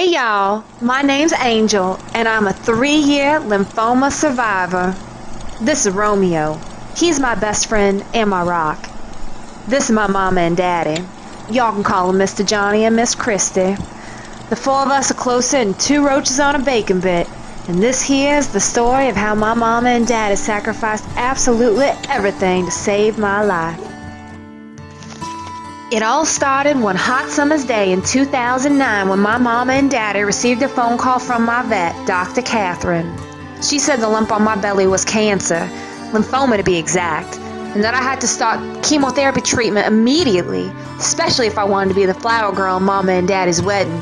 Hey y'all, my name's Angel, and I'm a 3-year lymphoma survivor. This is Romeo. He's my best friend and my rock. This is my mama and daddy. Y'all can call them Mr. Johnny and Miss Kristie. The four of us are closer than two roaches on a bacon bit, and this here is the story of how my mama and daddy sacrificed absolutely everything to save my life. It all started one hot summer's day in 2009 when my mama and daddy received a phone call from my vet, Dr. Catherine. She said the lump on my belly was cancer, lymphoma to be exact, and that I had to start chemotherapy treatment immediately, especially if I wanted to be the flower girl in mama and daddy's wedding.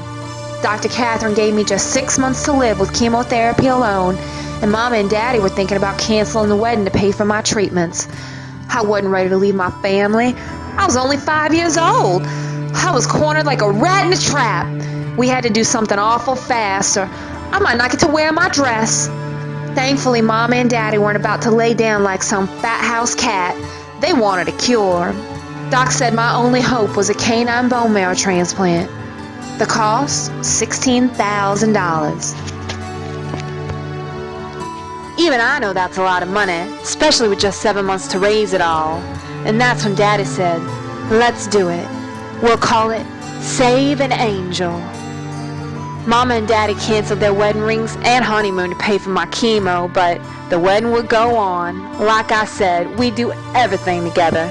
Dr. Catherine gave me just 6 months to live with chemotherapy alone, and mama and daddy were thinking about canceling the wedding to pay for my treatments. I wasn't ready to leave my family. I was only 5 years old. I was cornered like a rat in a trap. We had to do something awful fast, or I might not get to wear my dress. Thankfully, Mama and Daddy weren't about to lay down like some fat house cat. They wanted a cure. Doc said my only hope was a canine bone marrow transplant. The cost? $16,000. Even I know that's a lot of money, especially with just 7 months to raise it all. And that's when Daddy said, let's do it. We'll call it Save an Angel. Mama and Daddy canceled their wedding rings and honeymoon to pay for my chemo, but the wedding would go on. Like I said, we do everything together.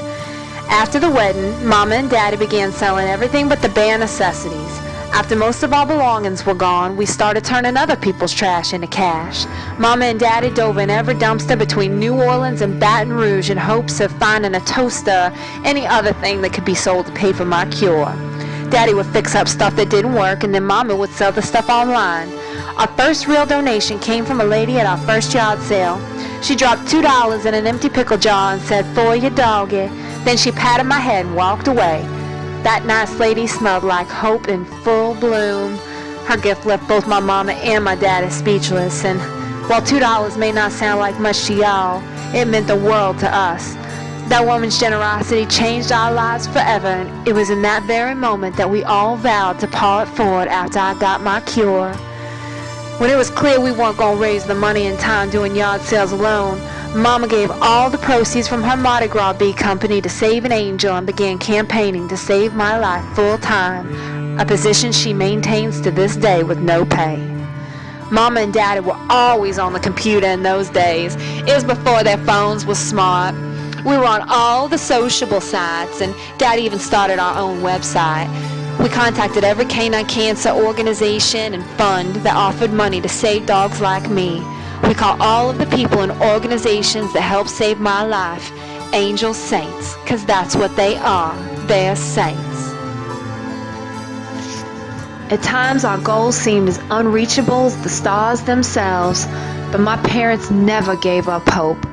After the wedding, Mama and Daddy began selling everything but the bare necessities. After most of our belongings were gone, we started turning other people's trash into cash. Mama and Daddy dove in every dumpster between New Orleans and Baton Rouge in hopes of finding a toaster, any other thing that could be sold to pay for my cure. Daddy would fix up stuff that didn't work, and then Mama would sell the stuff online. Our first real donation came from a lady at our first yard sale. She dropped $2 in an empty pickle jar and said, "For your doggy." Then she patted my head and walked away. That nice lady smelled like hope in full bloom. Her gift left both my mama and my daddy speechless, and while $2 may not sound like much to y'all, it meant the world to us. That woman's generosity changed our lives forever, and it was in that very moment that we all vowed to paw it forward after I got my cure. When it was clear we weren't going to raise the money in time doing yard sales alone, Mama gave all the proceeds from her Mardi Gras bee company to Save an Angel and began campaigning to save my life full time, a position she maintains to this day with no pay. Mama and Daddy were always on the computer in those days. It was before their phones were smart. We were on all the sociable sites, and Daddy even started our own website. We contacted every canine cancer organization and fund that offered money to save dogs like me. We call all of the people and organizations that help save my life Angel Saints, because that's what they are. They're saints. At times our goals seemed as unreachable as the stars themselves, but my parents never gave up hope.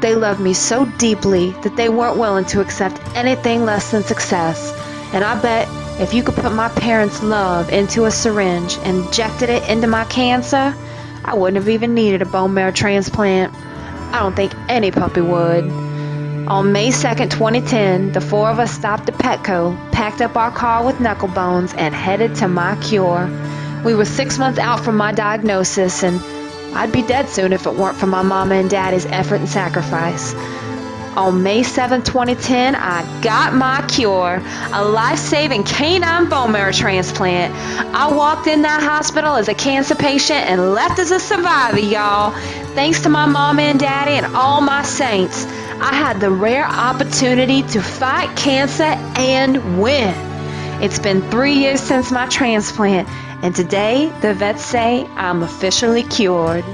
They loved me so deeply that they weren't willing to accept anything less than success. And I bet if you could put my parents' love into a syringe and injected it into my cancer, I wouldn't have even needed a bone marrow transplant. I don't think any puppy would. On May 2nd, 2010, the four of us stopped at Petco, packed up our car with knuckle bones, and headed to my cure. We were 6 months out from my diagnosis, and I'd be dead soon if it weren't for my mama and daddy's effort and sacrifice. On May 7, 2010, I got my cure, a life-saving canine bone marrow transplant. I walked in that hospital as a cancer patient and left as a survivor, y'all. Thanks to my mama and daddy and all my saints, I had the rare opportunity to fight cancer and win. It's been 3 years since my transplant, and today the vets say I'm officially cured.